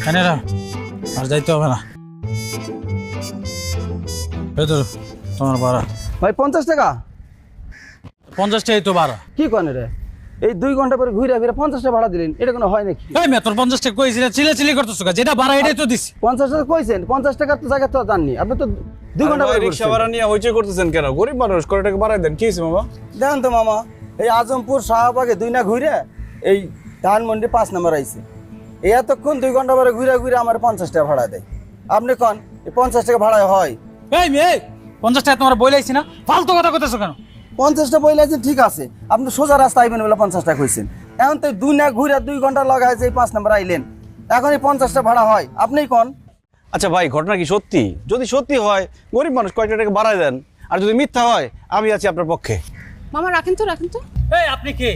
এনে রাখ, আর যাইতে হবে না। এই তো তোমার ভাড়া। ভাই 50 টাকা। 50 টাকাই তো ভাড়া। কি কনে রে, এই 2 ঘন্টা পরে ঘুরে ফিরে 50 টাকা ভাড়া দিলেন, এটা কোনো হয় নাকি? এই মেয়ে তোর 50 টাকা কইছিস, চিল্লাচিল্লি করতেছ কা? যেটা ভাড়া এটাই তো দিছি। 50 টাকা কইছেন, 50 টাকা তো জায়গা তো জাননি, আপনি তো 2 ঘন্টা পরে রিকশা ভাড়া নিয়ে হইচই করতেছেন কেন? গরিব মানুষ, করে টাকা বাড়াই দেন। কি হয়েছে মামা? দেখেন তো মামা, এই আজমপুর শাহবাগে 2 না ঘুরে এই ধানমন্ডি 5 নম্বর আইছে, এই এতক্ষণ 2 ঘন্টা পরে ঘুরে ঘুরে আমার 50 টাকা ভাড়া দেয়। আপনি কোন এই 50 টাকা ভাড়া হয়? এই মেয়ে 50 টাকা তোমার বইলাইছি না, ফালতু কথা কইতেছ কেন? 50 টাকা বইলে আছেন, ঠিক আছে, আপনি সোজা রাস্তা আইবেন বলে 50 টাকা কইছেন। এখন তো 2 না ঘুরে 2 ঘন্টা লাগায় যে 5 নম্বর আইলেন, এখন এই 50 টাকা ভাড়া হয়? আপনিই কোন। আচ্ছা ভাই, ঘটনা কি সত্যি? যদি সত্যি হয় গরিব মানুষ কয়েকটা টাকা বাড়াই দেন, আর যদি মিথ্যা হয় আমি আছি আপনার পক্ষে। মামা রাখেন তো। এই আপনি কি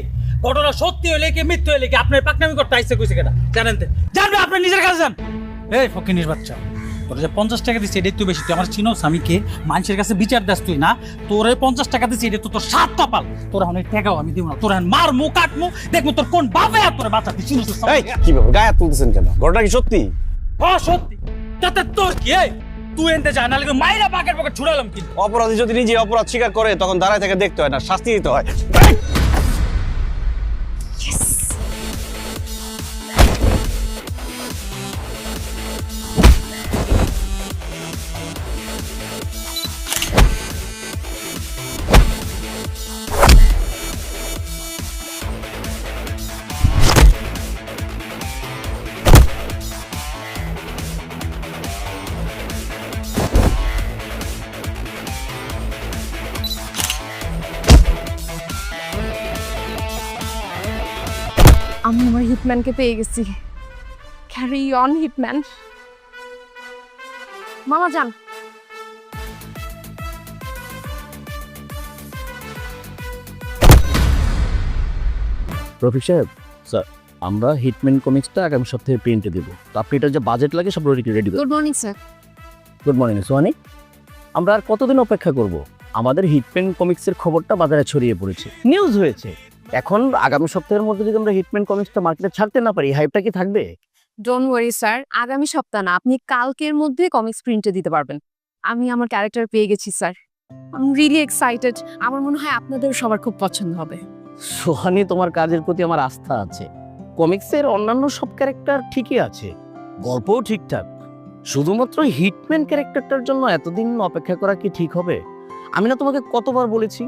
ঘটনা সত্যি হইলে কি মিথ্যা হইলে কি আপনার পাকনামি করতে আইছে কইছে কেডা? জানেন তো, জানবে আপনি নিজের কাছে যান। এই ফকিনির বাচ্চা, তোর যে 50 টাকা দিছি এটাই তুই বেশি। তুই আমার চিনোস আমি কে? মানুষের কাছে বিচার দাস তুই না? তোরে 50 টাকা দিছি এটা তো তোর 7 কপাল। তোর এখন এই টাকাও আমি দিব না, তোর এখন মারমু কাটমু, দেখমু তোর কোন বাপে আর তোরে বাঁচাতে চিনোস। এই কি ব্যাপার, গায়ে হাত তুলতেছেন কেন? ঘটনা কি সত্যি? হ্যাঁ সত্যি। তাতে তোর কি? এই তুই এনতে যা, নালে মাইরা পাকের পকেট ছুড়ালাম কিন্তু। অপরাধী যদি নিজে অপরাধ স্বীকার করে তখন দাঁড়ায় থেকে দেখতে হয় না, শাস্তি দিতে হয়। আমি আমার হিটম্যানকে পেয়ে গেছি। Carry on hitman. মামা যান। রফিক সাহেব, স্যার আমরা হিটম্যান কমিক্সটা আগামী সপ্তাহে প্রিন্টে দেবো, তো আপনি এটার যে বাজেট লাগে সব ready. Good morning sir. Good morning Sohani. আমরা আর কতদিন অপেক্ষা করব? আমাদের হিটম্যান কমিক্সের খবরটা বাজারে ছড়িয়ে পড়েছে, নিউজ হয়েছে। এখন আগামী সপ্তাহের মধ্যে যদি আমরা হিটম্যান কমিক্সটা মার্কেটে ছাড়তে না পারি, হাইপটা কি থাকবে? ডোন্ট ওয়ারি স্যার, আগামী সপ্তাহ না, আপনি কালকের মধ্যে কমিক্স প্রিন্টে দিতে পারবেন। আমি আমার ক্যারেক্টার পেয়ে গেছি sir. I am really excited. আমার মনে হয় আপনাদের সবার খুব পছন্দ হবে। সোহানি, তোমার কাজের প্রতি আমার আস্থা আছে। কমিক্সের অন্যান্য সব ক্যারেক্টার ঠিকই আছে, গল্পও ঠিকঠাক, শুধুমাত্র হিটম্যান ক্যারেক্টারটার জন্য এতদিন অপেক্ষা করা কি ঠিক হবে? আমি না তোমাকে কতবার বলেছি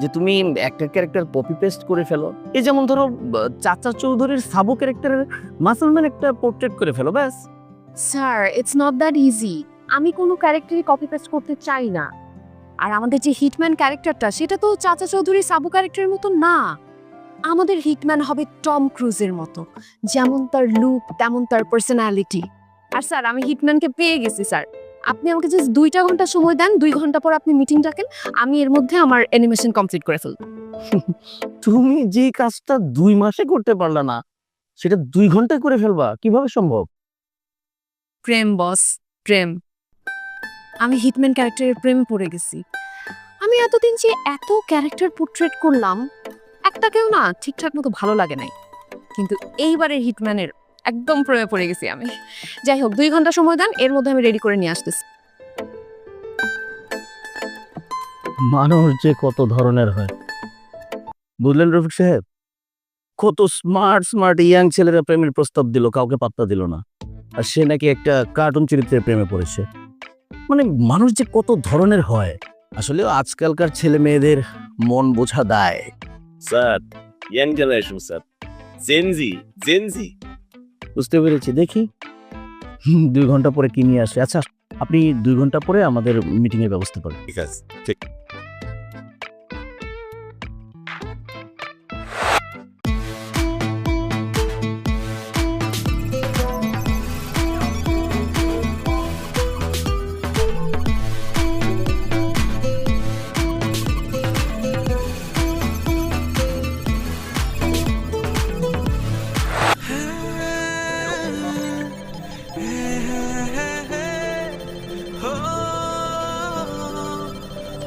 যে তুমি একটা ক্যারেক্টার কপি পেস্ট করে ফেলো। এই যেমন ধরো চাচা চৌধুরীর সাবু ক্যারেক্টারের মাসলম্যান একটা পোর্ট্রেট করে ফেলো, ব্যাস। Sir it's not that easy. আমি কোনো ক্যারেক্টারই কপি পেস্ট করতে চাই না। আর আমাদের যে হিটম্যান ক্যারেক্টারটা, সেটা তো চাচা চৌধুরী সাবু ক্যারেক্টারের মতো না। আমাদের হিটম্যান হবে টম ক্রুজের মতো, যেমন তার লুক তেমন তার পার্সোনালিটি। আর স্যার আমি হিটম্যানকে পেয়ে গেছি স্যার। আপনি আমাকে জাস্ট 2টা ঘন্টা সময় দেন, 2 ঘন্টা পর আপনি মিটিং ডাকেন, আমি এর মধ্যে আমার অ্যানিমেশন কমপ্লিট করে ফেলব। তুমি যে কাজটা 2 মাসে করতে পারলা না, সেটা 2 ঘন্টায় করে ফেলবা, কিভাবে সম্ভব? প্রেম বস, প্রেম। আমি হিটম্যান ক্যারেক্টারের প্রেমে পড়ে গেছি। আমি এতদিন যে এত ক্যারেক্টার পোর্ট্রেট করলাম, একটাকেও না ঠিকঠাক মতো ভালো লাগে নাই, কিন্তু এইবারের হিটম্যানের একদম প্রেমে পড়ে গেছি আমি। যাই হোক, 2 ঘন্টা সময় দেন, এর মধ্যে আমি রেডি করে নিয়ে আসতেছি। মানুষ যে কত ধরনের হয়, বুঝলেন রফিক সাহেব? কত স্মার্ট স্মার্ট ইয়াং ছেলেরা প্রেমের প্রস্তাব দিল, কাউকে পাত্তা দিল না, আর সে নাকি একটা কার্টুন চরিত্রের প্রেমে পড়েছে। মানে মানুষ যে কত ধরনের হয়, আসলে আজকালকার ছেলে মেয়েদের মন বোঝা দায়। Sir, young generation sir, Gen Z. বুঝতে পেরেছি, দেখি 2 ঘন্টা পরে কি নিয়ে আসে। আচ্ছা, আপনি 2 ঘন্টা পরে আমাদের মিটিং এর ব্যবস্থা করেন। ঠিক আছে, ঠিক।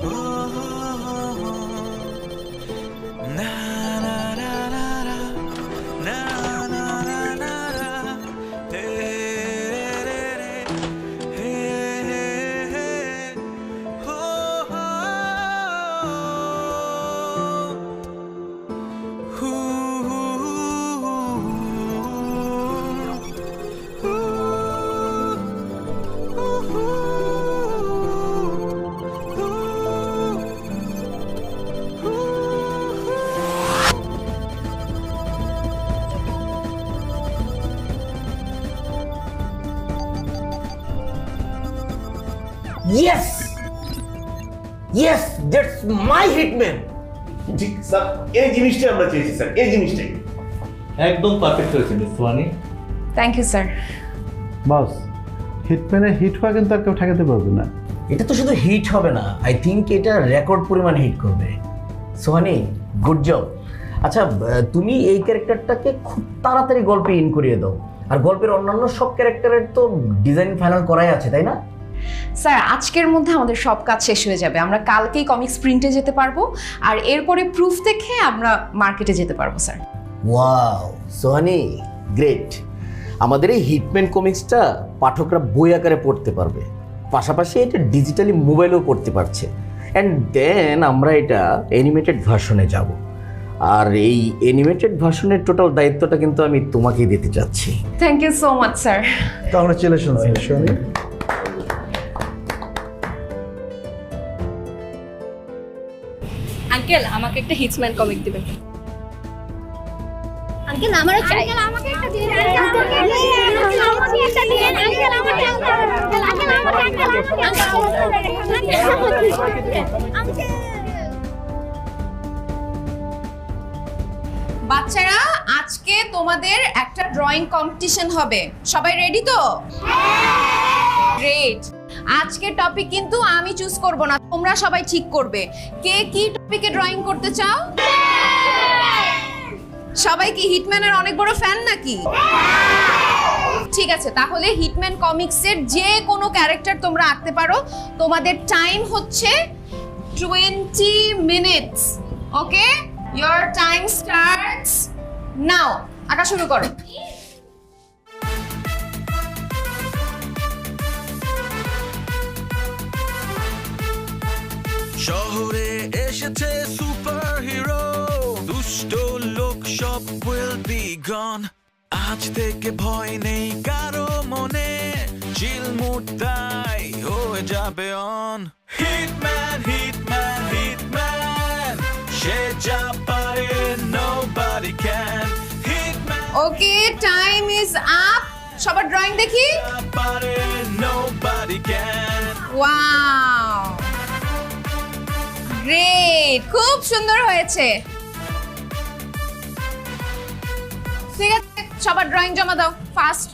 oh yes yes, that's my hitman. ঠিক স্যার, এই জিনিসটাই আমরা চেয়েছি স্যার, এই জিনিসটাই। একদম পারফেক্ট হয়েছে miss Sohani. Thank you sir. Boss, হিটম্যানের হিট হওয়া কিন্তু আর কেউ ঠেকাতে পারবে না। এটা তো শুধু হিট হবে না, আই থিঙ্ক এটা রেকর্ড পরিমাণ হিট করবে। Sohani, good job. আচ্ছা, তুমি এই ক্যারেক্টারটাকে খুব তাড়াতাড়ি গল্পে ইন করিয়ে দাও। আর গল্পের অন্যান্য সব ক্যারেক্টারের তো ডিজাইন ফাইনাল করাই আছে, তাই না? স্যার, আজকের মধ্যে আমাদের সব কাজ শেষ হয়ে যাবে। আমরা কালকেই কমিক্স প্রিন্টে যেতে পারবো, আর এরপরে প্রুফ দেখে আমরা মার্কেটে যেতে পারবো স্যার। Wow Sohani, great. আমাদের এই হিটম্যান কমিক্সটা পাঠকরা বই আকারে পড়তে পারবে, পাশাপাশি এটা ডিজিটালি মোবাইলেও পড়তে পারছে। অ্যান্ড দেন আমরা এটা অ্যানিমেটেড ভার্সনে যাব। আর এই অ্যানিমেটেড ভার্সনের টোটাল দায়িত্বটা কিন্তু আমি তোমাকেই দিতে চাচ্ছি। Thank you so much sir. Congratulation Sohani. Uncle, আমাকে একটা হিটম্যান কমিক দিবেন। আঙ্কেল আমারও চাই। আঙ্কেল আমাকে একটা দিন। আঙ্কেল আমাকে একটা দিন। আঙ্কেল আমাকে আঙ্কেল। বাচ্চারা, আজকে তোমাদের একটা ড্রয়িং কম্পিটিশন হবে। সবাই রেডি তো? গ্রেট। আজকের টপিক কিন্তু আমি চুজ করব না, তোমরা সবাই ঠিক করবে। কে কি টপিকে ড্রয়িং করতে চাও? সবাই কি হিটম্যানের অনেক বড় ফ্যান নাকি? ঠিক আছে, তাহলে হিটম্যান কমিক্সের যে কোনো ক্যারেক্টার তোমরা আঁকতে পারো। তোমাদের টাইম হচ্ছে 20 minutes. Okay, your time starts now. আঁকা শুরু করো। শহরে এসেছে সুপারহিরো, দুষ্ট লোক সব will be gone. আজ থেকে ভয় নেই কারো মনে, চিলমুট তাই হয়ে যাবে অন। হিটম্যান হিটম্যান হিটম্যান, সে যা পারে nobody can. Hitman okay, time is up. সবার ড্রয়িং দেখি। পারে nobody can. ওয়াও, গ্রেট, খুব সুন্দর হয়েছে। ঠিক আছে, সবার ড্রয়িং জমা দাও ফাস্ট।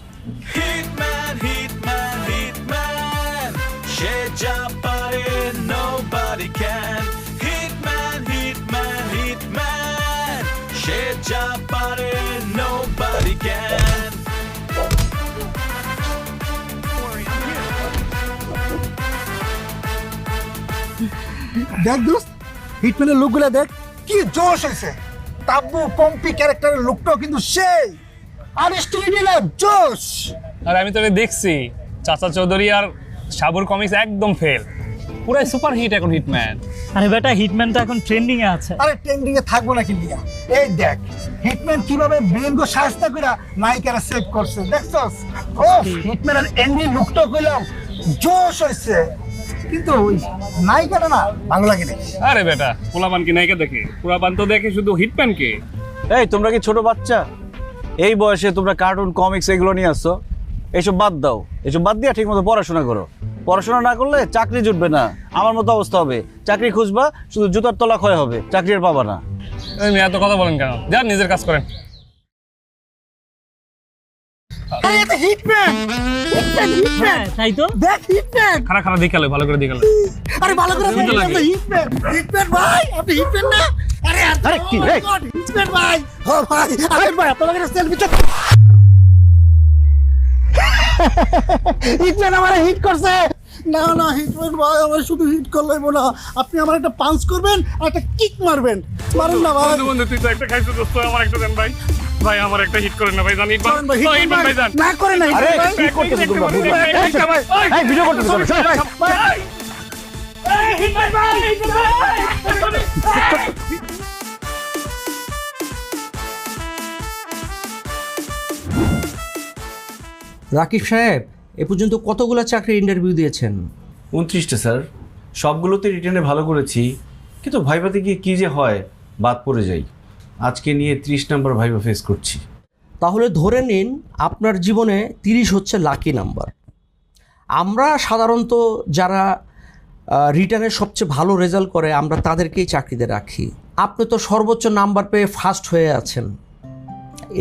হিটম্যান হিটম্যান হিটম্যান, সে যা পারে nobody can. Hitman hitman hitman, সে যা পারে nobody can. দেখ দোস্ত, হিটম্যানের লুকগুলো দেখ, কি জোশ হয়েছে। তাব্বু পম্পি ক্যারেক্টারের লুকটাও কিন্তু সেই আরিস্টটলের জোশ। আর আমি তো দেখছি চাচা চৌধুরী আর সাবুর কমিক্স একদম ফেল, পুরাই সুপার হিট এখন হিটম্যান। আরে বেটা, হিটম্যান তো এখন ট্রেন্ডিং এ আছে। আরে ট্রেন্ডিং এ থাকবো না কিন্তু। এই দেখ হিটম্যান কিভাবে ব্রেনগো সাহায্য করে নায়িকারা সেভ করছে, দেখছস? ও হিটম্যানের এন্ডি লুকটাও কইলাম জোশ হয়েছে, কিন্তু ওই নায়িকাটা না ভালো লাগে না। আরে বেটা, পোলাপান কি নায়িকা দেখে? পোলাপান তো দেখে শুধু হিটম্যানকে। এই তোমরা কি ছোট বাচ্চা? এই বয়সে তোমরা কার্টুন কমিক্স এগুলো নিয়ে আসছো? এইসব বাদ দাও, এইসব বাদ দিয়ে ঠিকমতো পড়াশোনা করো। পড়াশোনা না করলে চাকরি জুটবে না, আমার মতো অবস্থা হবে। চাকরি খুঁজবা শুধু জুতার তলা ক্ষয় হবে, চাকরি আর পাবা না। এই এত কথা বলেন কেন? যান নিজের কাজ করেন। আরে এটা হিটম্যান, হিটম্যান তাই তো, দেখ হিটম্যান। খারাপ খারাপ দেখালে, ভালো করে দেখালে। আরে ভালো করে দেখ, এটা হিটম্যান। হিটম্যান ভাই, আপনি হিটম্যান না? আরে আরে কি রে? হিটম্যান ভাই, ও ভাই, আরে ভাই আপনাদের সেলফি চক। হিটম্যান আমারে হিট করছে। না না হিটম্যান ভাই, আমার শুধু হিট করলেই না, আপনি আমার একটা পাঞ্চ করবেন আর একটা কিক মারবেন। মারুন না ভাই। বন্ধু তুই তো একটা খাইছো, দোস্ত আমার একটা দেন ভাই। ভাই আমার একটা হিট করেন না ভাই, জানি করেন ভাই, হিটম্যান ভাই, না করে না আরে হিটম্যান ভাই। কি করতেছো তোমরা? এই ভিডিও করতেছো চলো ভাই। রাকিব সাহেব, এ পর্যন্ত কতগুলো চাকরির ইন্টারভিউ দিয়েছেন? 29টা স্যার, সবগুলোতে রিটেনে ভালো করেছি, কিন্তু ভাইভাতে গিয়ে কী যে হয়, বাদ পড়ে যাই। আজকে নিয়ে 30 নাম্বার ভাইভা ফেস করছি। তাহলে ধরে নিন আপনার জীবনে 30 হচ্ছে লাকি নাম্বার। আমরা সাধারণত যারা রিটার্নের সবচেয়ে ভালো রেজাল্ট করে আমরা তাদেরকেই চাকরিতে রাখি। আপনি তো সর্বোচ্চ নাম্বার পেয়ে ফার্স্ট হয়ে আছেন,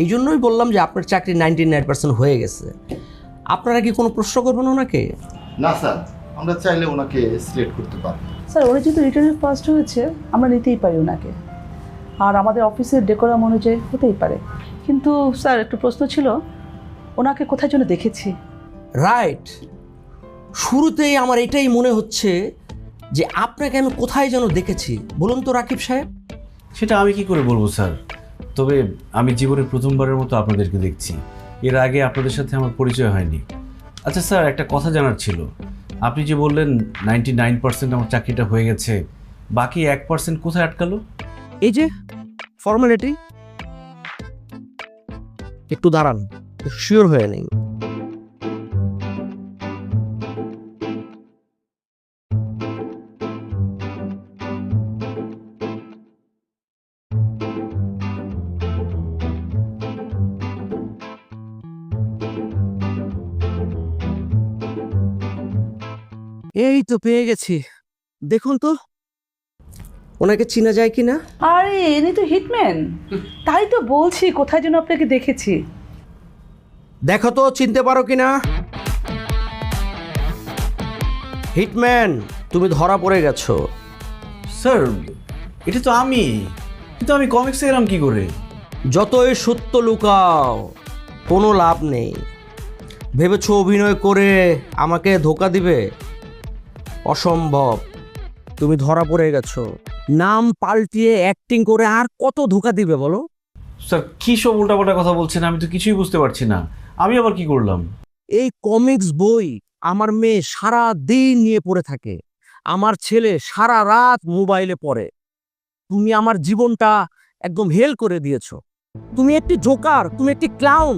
এই জন্যই বললাম যে আপনার চাকরি 99% হয়ে গেছে। আপনারা কি কোনো প্রশ্ন করবেন ওনাকে? না স্যার, আমরা চাইলে ওনাকে সিলেক্ট করতে পারি। স্যার উনি যেহেতু রিটার্নে ফার্স্ট হয়েছে আমরা নিতেই পারি ওনাকে, আর আমাদের অফিসের ডেকোরাম অনুযায়ী হতেই পারে। কিন্তু স্যার একটু প্রশ্ন ছিল, ওনাকে কোথায় যেন দেখেছি। রাইট, শুরুতেই আমার এটাই মনে হচ্ছে যে আপনাকে আমি কোথায় যেন দেখেছি। বলুন তো রাকিব সাহেব। সেটা আমি কি করে বলবো স্যার, তবে আমি জীবনে প্রথমবারের মতো আপনাদেরকে দেখছি, এর আগে আপনাদের সাথে আমার পরিচয় হয়নি। আচ্ছা স্যার, একটা কথা জানার ছিল, আপনি যে বললেন 99% আমার চাকরিটা হয়ে গেছে, বাকি 1% কোথায় আটকালো? এই যে ফর্মালিটি, একটু দাঁড়ান, শিওর হয়ে নেই। এই তো পেয়ে গেছি, দেখুন তো ওনাকে চেনা যায় কিনা। আরে ইনি তো হিটম্যান, তাই তো বলছি কোথায় যেন আপনাকে দেখেছি। দেখো তো চিনতে পারো কিনা। হিটম্যান, তুমি ধরা পড়ে গেছো। স্যার এটা তো আমি, কিন্তু আমি কমিক্সে এলাম কি করে? যতই সত্য লুকাও কোনো লাভ নেই। ভেবেছো অভিনয় করে আমাকে ধোকা দিবে? অসম্ভব। তুমি ধরা পড়ে গেছো। নাম পাল্টিয়ে অ্যাক্টিং করে আর কত ধোকা দিবে বলো? স্যার কি সব উল্টাপাল্টা কথা বলছেন, আমি তো কিছুই বুঝতে পারছি না। আমি আবার কি করলাম? এই কমিক্স বই আমার মেয়ে সারা দিন নিয়ে পড়ে থাকে, আমার ছেলে সারা রাত মোবাইলে পড়ে। তুমি আমার জীবনটা একদম হেল করে দিয়েছো। তুমি একটি জোকার, তুমি একটি ক্লাউন,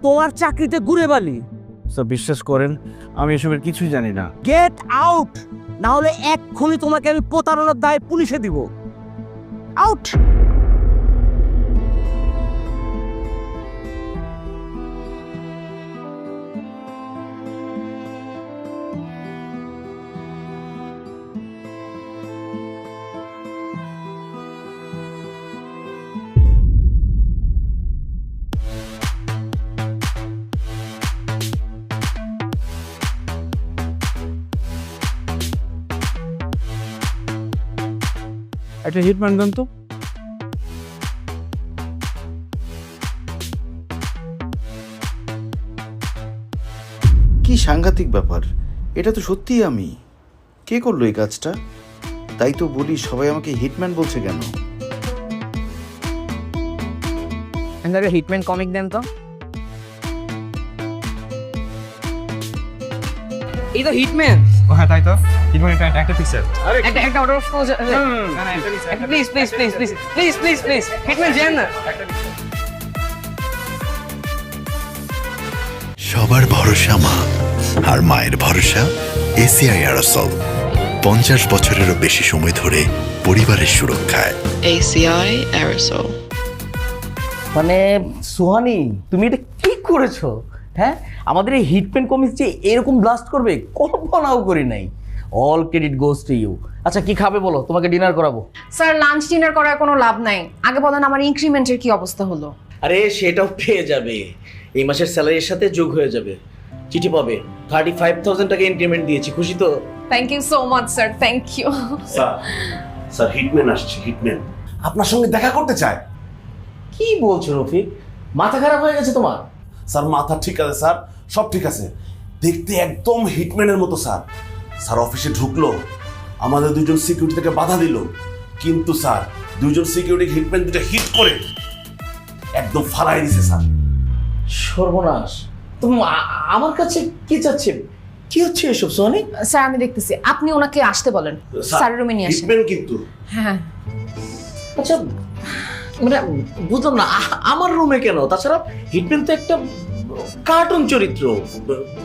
তোমার চাকরিতে ঘুরে বালি। স্যার বিশ্বাস করেন, আমি এসবের কিছুই জানি না। গেট আউট, না হলে এক্ষুনি তোমাকে আমি প্রতারণার দায়ে পুলিশে দিব। আউট। একটা হিটম্যান দেন তো। কি সাংঘাতিক ব্যাপার, এটা তো সত্যিই আমি। কে করলো এই কাজটা? তাই তো বলি সবাই আমাকে হিটম্যান বলছে কেন? হিটম্যান কমিক দেন তো। এই তো হিটম্যান। ও হ্যাঁ তাই তো, হিটম্যান একটা পিকচার। একটা order please please please please please please please hitman যান না। সবার ভরসা মা, আর মায়ের ভরসা এসিআই অ্যারোসল। 50 বছরেরও বেশি সময় ধরে পরিবারের সুরক্ষায়। ACI Aerosol। মানে সুহানি, তুমি এটা কি করেছো? হ্যাঁ, আমাদের এই হিটম্যান কমিক্স যে এরকম ব্লাস্ট করবে কল্পনাও করি নাই। All credit goes to you. আচ্ছা কি খাবে বলো, তোমাকে ডিনার করাবো। স্যার লাঞ্চ ডিনার করার কোনো লাভ নাই, আগে বলেন আমার ইনক্রিমেন্টের কি অবস্থা হলো। আরে সেটাও পেয়ে যাবে, এই মাসের স্যালারির সাথে যোগ হয়ে যাবে। চিঠি পাবে, 35,000 টাকা ইনক্রিমেন্ট দিয়েছি, খুশি তো? Thank you so much sir, thank you. Sir hitman আসছে, হিটম্যান আপনার সঙ্গে দেখা করতে চায়। কি বলছো রফিক, মাথা খারাপ হয়ে গেছে তোমার? স্যার মাথা ঠিক আছে স্যার, সব ঠিক আছে। দেখতে একদম হিটম্যানের মতো স্যার। স্যার অফিসে ঢুকলো, আমাদের দুজন সিকিউরিটি থেকে বাধা দিল, কিন্তু স্যার দুজন সিকিউরিটি হিটম্যান দুটো হিট করে একদম ফালাই দিছে স্যার। সর্বনাশ, তুমি আমার কাছে কি চাচ্ছে? কি হচ্ছে এসব সোহানি? স্যার আমি দেখতেছি, আপনি ওনাকে আসতে বলেন, স্যার রুমে নিয়ে আসেন। হিটম্যান কিন্তু। হ্যাঁ আচ্ছা মানে বুঝলাম না, আমার রুমে কেন? তাছাড়া হিটম্যান তো একটা কার্টুন চরিত্র,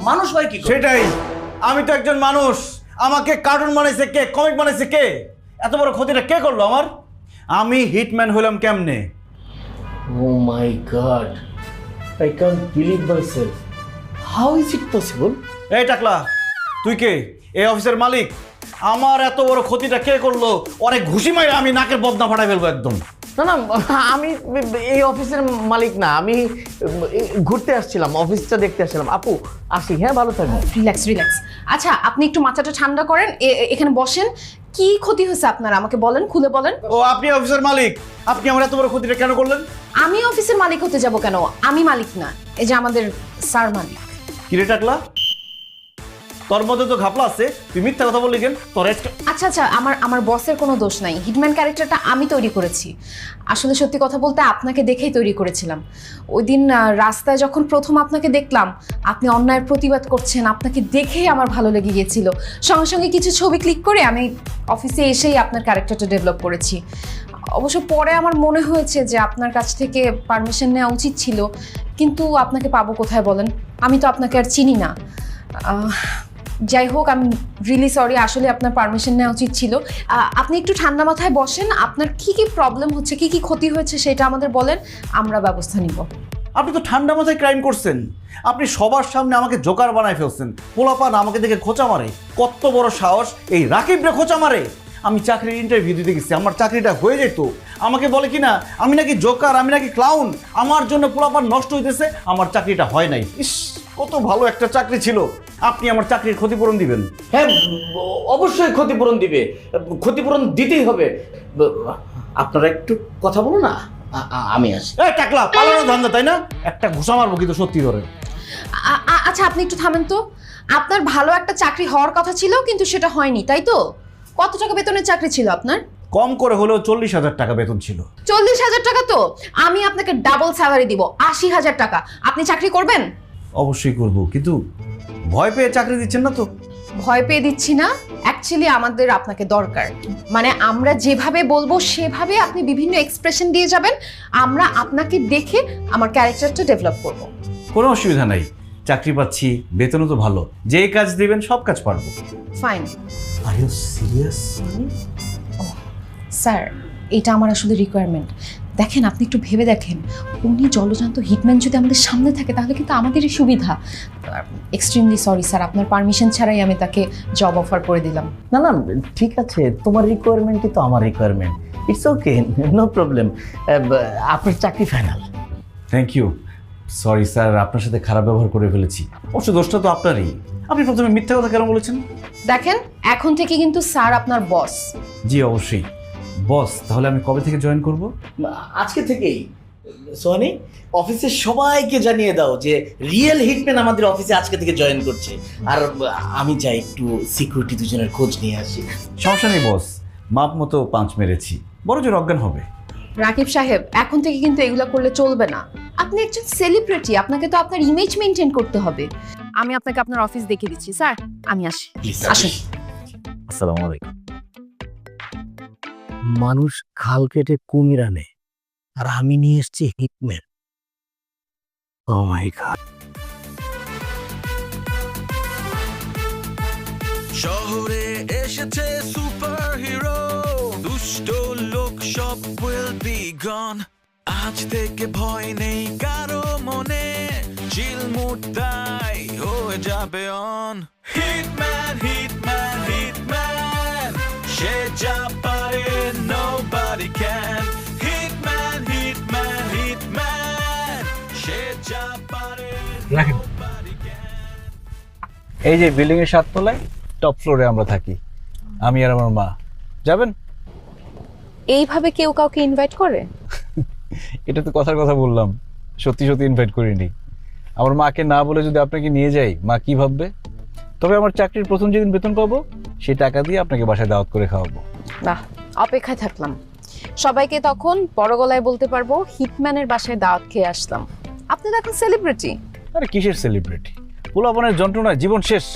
মানুষ হয় কি? সেটাই, আমি তো একজন মানুষ। আমাকে কার্টুন বানাইছে কে, কমিক বানাইছে কে? এত বড় ক্ষতিটা কে করলো আমার? আমি হিটম্যান হলাম কেমনে? Oh my god, I can't believe myself. How is it possible? এই টাকলা, তুই কে? এই অফিসের মালিক? আমার এত বড় ক্ষতিটা কে করলো? অনেক ঘুষি মাইরে আমি নাকের বদনা ফাটাই ফেলবো একদম। না না, আমি এই অফিসের মালিক না, আমি ঘুরতে আসছিলাম, অফিসটা দেখতে আসছিলাম। আপু আসি, হ্যাঁ ভালো থাকবেন। Relax relax. আচ্ছা আপনি একটু মাথাটা ঠান্ডা করেন, এখানে বসেন। কি ক্ষতি হয়েছে আপনার আমাকে বলেন, খুলে বলেন। ও আপনি অফিসের মালিক, আপনি আমার এত বড় ক্ষতিটা কেন করলেন? আমি অফিসের মালিক হতে যাব কেন? আমি মালিক না, এই যে আমাদের স্যার মালিক। কিরে টাকলা, তোর মধ্যে তো ঘাপলা আছে, তুই মিথ্যা কথা বললি কেন? তোর আচ্ছা আচ্ছা, আমার বসের কোনো দোষ নাই। হিটম্যান ক্যারেক্টারটা আমি তৈরি করেছি। আসলে সত্যি কথা বলতে আপনাকে দেখেই তৈরি করেছিলাম। ওই দিন রাস্তায় যখন প্রথম আপনাকে দেখলাম, আপনি অন্যায়ের প্রতিবাদ করছেন, আপনাকে দেখেই আমার ভালো লেগে গিয়েছিল। সঙ্গে সঙ্গে কিছু ছবি ক্লিক করে আমি অফিসে এসেই আপনার ক্যারেক্টারটা ডেভেলপ করেছি। অবশ্য পরে আমার মনে হয়েছে যে আপনার কাছ থেকে পারমিশন নেওয়া উচিত ছিল, কিন্তু আপনাকে পাবো কোথায় বলেন? আমি তো আপনাকে আর চিনি না। যাই হোক, আমি রিয়েলি সরি, আসলে আপনার পারমিশন নেওয়া উচিত ছিল। আপনি একটু ঠান্ডা মাথায় বসেন, আপনার কি কি প্রবলেম হচ্ছে, কি কি ক্ষতি হয়েছে সেটা আমাদের বলেন, আমরা ব্যবস্থা নিব। আপনি তো ঠান্ডা মাথায় ক্রাইম করছেন। আপনি সবার সামনে আমাকে জোকার বানায় ফেলছেন। পোলাপান আমাকে দেখে খোঁচা মারে। কত বড় সাহস এই রাকিবরে খোঁচা মারে! আমি চাকরির ইন্টারভিউ দিতে গেছি, আমার চাকরিটা হয়ে যেত। আমাকে বলে কি না আমি নাকি জোকার, আমি নাকি ক্লাউন, আমার জন্য পোলাপান নষ্ট হইতেছে, আমার চাকরিটা হয় নাই। ইস, কত ভালো একটা চাকরি ছিল। আপনি আমার চাকরির ক্ষতিপূরণ দিবেন? হ্যাঁ অবশ্যই ক্ষতিপূরণ দিবে, ক্ষতিপূরণ দিতেই হবে। আপনারা একটু কথা বলো না, আমি আসি। এই টাকলা, পালানো ধান্দা তাই না? একটা ঘুষা মারবো কিন্তু সত্যি ধরে। আচ্ছা আপনি একটু থামেন তো। আপনার ভালো একটা চাকরি হওয়ার কথা ছিল, কিন্তু সেটা হয়নি, তাই তো? কত টাকা বেতনের চাকরি ছিল আপনার? কম করে হলেও 40,000 টাকা বেতন ছিল। 40,000 টাকা? তো আমি আপনাকে ডাবল স্যালারি দিব, 80,000 টাকা। আপনি চাকরি করবেন? অবশ্যই করব, কিন্তু ভয় পেয়ে চাকরি দিচ্ছেন না তো? ভয় পেয়ে দিচ্ছি না, অ্যাকচুয়ালি আমাদের আপনাকে দরকার। মানে আমরা যেভাবে বলবো সেভাবে আপনি বিভিন্ন এক্সপ্রেশন দিয়ে যাবেন, আমরা আপনাকে দেখে আমার ক্যারেক্টারটা ডেভেলপ করব। কোনো অসুবিধা নাই, চাকরি পাচ্ছি, বেতনও তো ভালো। যে কাজ দিবেন সব কাজ পারবো। Fine. Are you serious? Sir, এটা আমার আসলে রিকোয়ারমেন্ট। দেখেন, আপনি একটু ভেবে দেখেন, উনি জলজান্ত হিটম্যান যদি আমাদের সামনে থাকে তাহলে কিন্তু আমাদেরই সুবিধা। এক্সট্রিমলি সরি স্যার, আপনার পারমিশন ছাড়াই আমি তাকে জব অফার করে দিলাম। না না ঠিক আছে, তোমার রিকোয়ারমেন্টই তো আমার requirement. It's okay, no problem. আপনার চাকরি final. Thank you. Sorry sir, আপনার সাথে খারাপ ব্যবহার করে ফেলেছি। অবশ্য দোষটা তো আপনারই। আপনি প্রথমে মিথ্যা কথা কেন বলেছেন? দেখেন, এখন থেকে কিন্তু স্যার আপনার বস। জি অবশ্যই বস। তাহলে আমি কবে থেকে জয়েন করব? আজকে থেকেই। সোহানি, অফিসের সবাইকে জানিয়ে দাও যে রিয়েল হিটম্যান আমাদের অফিসে আজকে থেকে জয়েন করছে। আর আমি যাই একটু সিকিউরিটি দুজনের খোঁজ নিয়ে আসি। সমস্যা নেই বস, মাপ মতো পাঁচ মেরেছি, বড় জোর অজ্ঞান হবে। রাকিব সাহেব, এখন থেকে কিন্তু এগুলো করলে চলবে না। আপনি একজন সেলিব্রিটি, আপনাকে তো আপনার ইমেজ মেনটেন করতে হবে। আমি আপনাকে আপনার অফিস দেখিয়ে দিচ্ছি। স্যার, আমি আসি। আসুন। আসসালামু আলাইকুম। মানুষ খাল কেটে কুমির আনে, আর আমি নিয়ে এসেছি হিটম্যান। O my god. শহরে এসেছে সুপার হিরো, দুষ্ট লোক সব will be gone। আজ থেকে ভয় নেই কারো মনে, চিলমুটাই হয়ে যাবে অন। হিটম্যান হিটম্যান হিটম্যান, সে যা পারে nobody can। Hitman hitman hitman, সে যা পারে nobody can। এই যে বিল্ডিং এর 7 তলায় টপ ফ্লোরে আমরা থাকি, আমি আর আমার মা। যাবেন? এইভাবে কেউ কাউকে ইনভাইট করে? এটা তো কথার কথা বললাম, সত্যি সত্যি ইনভাইট করিনি। আমার মাকে না বলে যদি আপনাকে নিয়ে যাই, মা কি ভাববে? তবে আমার চাকরির প্রথম যেদিন বেতন পাবো সেই টাকা দিয়ে আপনাকে বাসায় দাওয়াত করে খাওয়াবো। বাহ, অপেক্ষায় থাকলাম। সবাইকে তখন বড় গলায় বলতে পারবো হিটম্যানের বাসায় দাওয়াত খেয়ে আসলাম। আপনি তো এখন সেলিব্রিটি। আরে কিসের সেলিব্রিটি? পোলাপানের যন্ত্রণায় জীবন শেষ।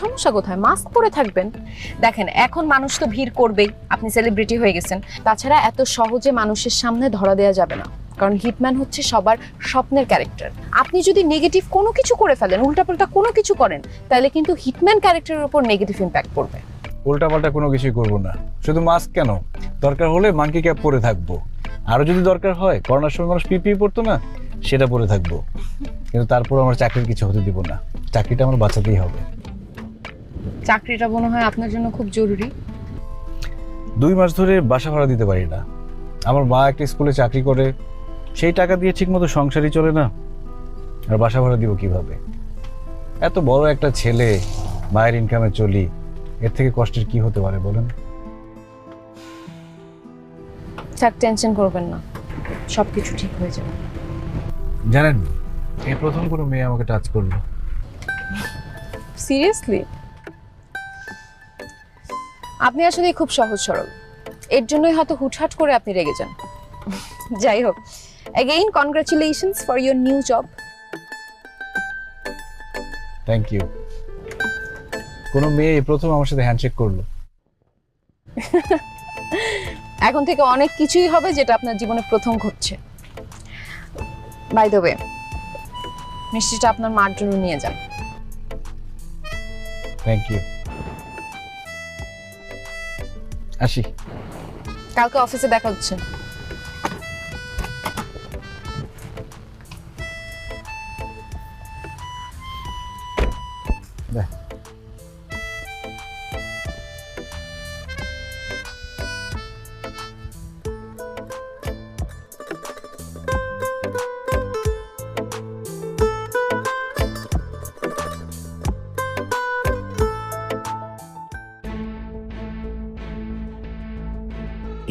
সমস্যা কোথায়? মাস্ক পরে থাকবেন। দেখেন, এখন মানুষ তো ভিড় করবেই, আপনি সেলিব্রিটি হয়ে গেছেন। তাছাড়া এত সহজে মানুষের সামনে ধরা দেওয়া যাবে না, কারণ হিটম্যান হচ্ছে সবার স্বপ্নের ক্যারেক্টার। আপনি যদি নেগেটিভ কোনো কিছু করে ফেলেন, উল্টাপাল্টা কোনো কিছু করেন, তাহলে কিন্তু হিটম্যান ক্যারেক্টারের উপর নেগেটিভ ইম্প্যাক্ট পড়বে। উল্টাপাল্টা কোনো কিছুই করবো না। শুধু মাস্ক কেন, দরকার হলে মাঙ্কি ক্যাপ পরে থাকবো। আরো যদি দরকার হয়, করোনার সময় মানুষ পিপিই পরতো না, সেটা পরে থাকবো। কিন্তু তারপর আমার চাকরির কিছু হতে দিব না, চাকরিটা আমার বাঁচাতেই হবে। চাকরিটা মনে হয় আপনার জন্য খুব জরুরি। 2 মাস ধরে বাসা ভাড়া দিতে পারি না। আমার মা একটা স্কুলে চাকরি করে, সেই টাকা দিয়ে ঠিকমতো সংসারই চলে না, আর বাসা ভাড়া দিব কিভাবে? এত বড় একটা ছেলে, মায়ের ইনকামে চলি, এর থেকে কষ্টের কি হতে পারে বলেন? থাক, টেনশন করবেন না, সবকিছু ঠিক হয়ে যাবে। জানেন, এই প্রথম কোনো মেয়ে আমাকে টাচ করলো। সিরিয়াসলি? আপনি আসলে খুব সহজ সরল, এর জন্যই হয়তো হুটহাট করে আপনি রেগে যান। যাই হোক, again congratulations for your new job. Thank you. কোনো মেয়ে এই প্রথম আমার সাথে হ্যান্ডশেক করলো। এখন থেকে অনেক কিছুই হবে যেটা আপনার জীবনে প্রথম ঘটছে। বাই দ্য ওয়ে, মিষ্টিটা আপনার মার জন্য নিয়ে যান। Thank you. আসি। কালকে অফিসে দেখা হচ্ছে। বাই।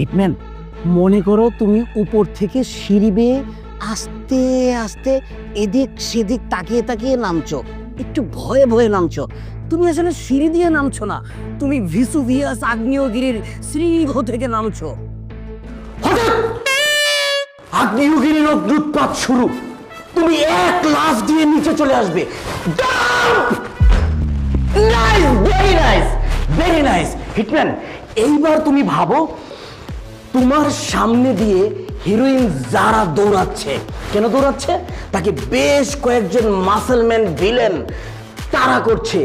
হিটম্যান, মনে করো তুমি উপর থেকে সিঁড়ি বেয়ে আস্তে আস্তে এদিক সেদিক তাকিয়ে তাকিয়ে নামছো, একটু ভয়ে ভয়ে নামছো। তুমি আসলে সিঁড়ি দিয়ে নামছো না, তুমি ভিসুভিয়াস আগ্নেয়গিরির শৃঙ্গ থেকে নামছো। হঠাৎ আগ্নেয়গিরির অগ্নুৎপাত শুরু, তুমি এক লাফ দিয়ে নিচে চলে আসবে। Nice, very nice, very nice. Hitman, এইবার তুমি ভাবো তোমার সামনে দিয়ে হিরোইন যারা দৌড়াচ্ছে। কেন দৌড়াচ্ছে? তাকে বেশ কয়েকজন মাসলম্যান ভিলেন তাড়া করছে,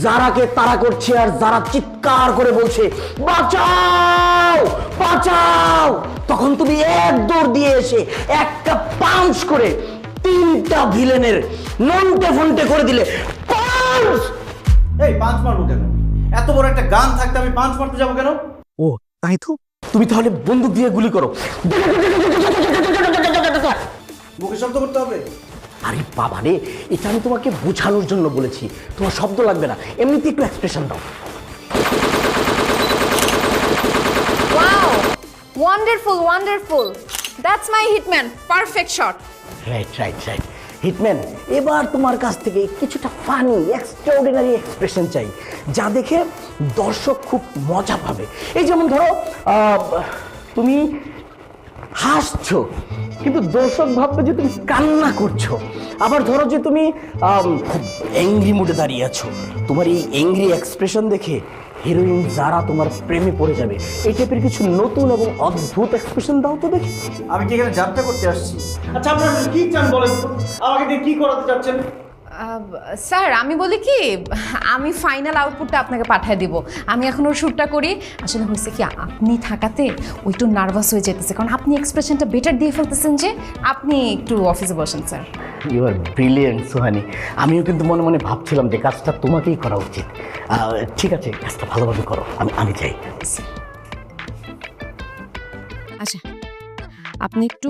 যারাকে তাড়া করছে, আর যারা চিৎকার করে বলছে বাঁচাও বাঁচাও। তখন তুমি এক দৌড় দিয়ে এসে একটা পাঞ্চ করে 3টা ভিলেনের নন্টে ফন্টে করে দিলে। পাঞ্চ! এই পাঁচ মারবো কেন? এত বড় একটা গান থাকতে আমি পাঁচ মারতে যাবো কেন? ও তাই তো, তুমি তাহলে বন্দুক দিয়ে গুলি করো। মুখে শব্দ করতে হবে? আরে বাবা রে, এটা আমি তোমাকে বোঝানোর জন্য বলেছি, তোমার শব্দ লাগবে না, এমনিতে একটু এক্সপ্রেশন দাও। Wow, wonderful wonderful, that's my hitman, perfect shot. Right right right. Hitman, এবার তোমার কাছ থেকে কিছুটা ফানি এক্সট্রাঅর্ডিনারি এক্সপ্রেশন চাই, যা দেখে দর্শক খুব মজা পাবে। এই যেমন ধরো তুমি হাসছো, কিন্তু দর্শক ভাববে যে তুমি কান্না করছো। আবার ধরো যে তুমি খুব অ্যাংরি মুডে দাঁড়িয়ে আছো, তোমার এই অ্যাংরি এক্সপ্রেশন দেখে হিরোইন যারা তোমার প্রেমে পড়ে যাবে। এই টাইপের কিছু নতুন এবং অদ্ভুত এক্সপ্রেশন দাও তো দেখি। আমি কি এখানে যাত্রা করতে আসছি? আচ্ছা আপনারা কি চান বলেন তো? আমাকে দিয়ে কি করাতে চাচ্ছেন? স্যার, আমি বলি কি, আমি ফাইনাল আউটপুটটা আপনাকে পাঠিয়ে দিব। আমি এখন ওর শ্যুটটা করি। আসলে হয়েছে কি, আপনি থাকাতে ওই একটু নার্ভাস হয়ে যেতেছে, কারণ আপনি এক্সপ্রেশনটা বেটার দিয়ে ফেলতেছেন। যে আপনি একটু অফিসে বসেন sir. You R brilliant Sohani. আমিও কিন্তু মনে মনে ভাবছিলাম যে কাজটা তোমাকেই করা উচিত। ঠিক আছে, কাজটা ভালোভাবে করো, আমি চাই। আচ্ছা, আপনি একটু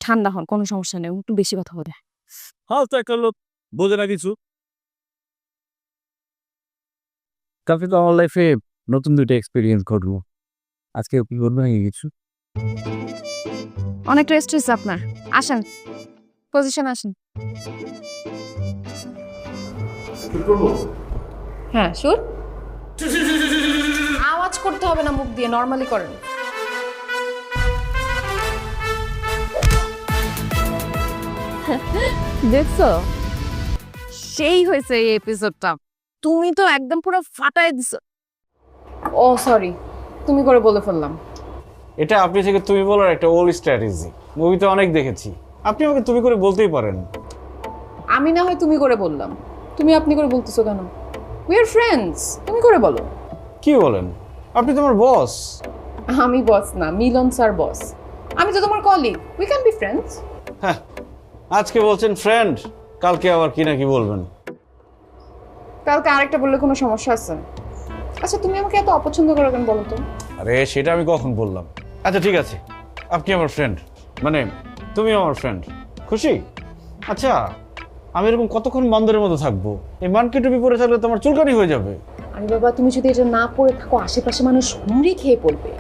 ঠান্ডা হন, কোনো সমস্যা নেই, একটু বেশি কথা বলে। হ্যাঁ, তো একটা লোক বোঝে না কিছু। কালকে তো আমার লাইফে নতুন 2টা এক্সপিরিয়েন্স ঘটলো, আজকে কি করবো নাকি কিছু? অনেক রেস্ট হয়েছে আপনার, আসেন পজিশন, আসেন। হ্যাঁ, শুট। আওয়াজ করতে হবে না, মুখ দিয়ে নর্মালি করেন। দেখছো, সেই হয়েছে এই এপিসোডটা। তুমি তো একদম পুরো ফাটায় দিছো। ও সরি, তুমি করে বলে ফেললাম। এটা আপনি থেকে তুমি বলার একটা ওল্ড স্ট্র্যাটেজি, মুভিতে অনেক দেখেছি। আপনি আমাকে তুমি করে বলতেই পারেন। আমি না হয় তুমি করে বললাম, তুমি আপনি করে বলতেছো কেন? উই আর ফ্রেন্ডস, তুমি করে বলো। কি বলেন? আপনি তোমার বস। আমি বস না, মিলন স্যার বস। আমি তো তোমার colleague, we can be friends. হ্যাঁ, আজকে বলছেন ফ্রেন্ড, কালকে আবার কি নাকি বলবেন। কালকে আরেকটা বললে কোনো সমস্যা আছে? আচ্ছা তুমি আমাকে এত অপছন্দ করো কেন বলো তো? আরে সেটা আমি কখন বললাম? আচ্ছা ঠিক আছে, আপনি আমার ফ্রেন্ড, মানে তুমি আমার ফ্রেন্ড, খুশি? আচ্ছা আমি এরকম কতক্ষণ বান্দরের মতো থাকবো? এই মানকি টুপি পরে থাকলে তো আমার চুলকানি হয়ে যাবে। আরে বাবা, তুমি যদি এটা না পরে থাকো আশেপাশে মানুষ হুমড়ি খেয়ে পড়বে।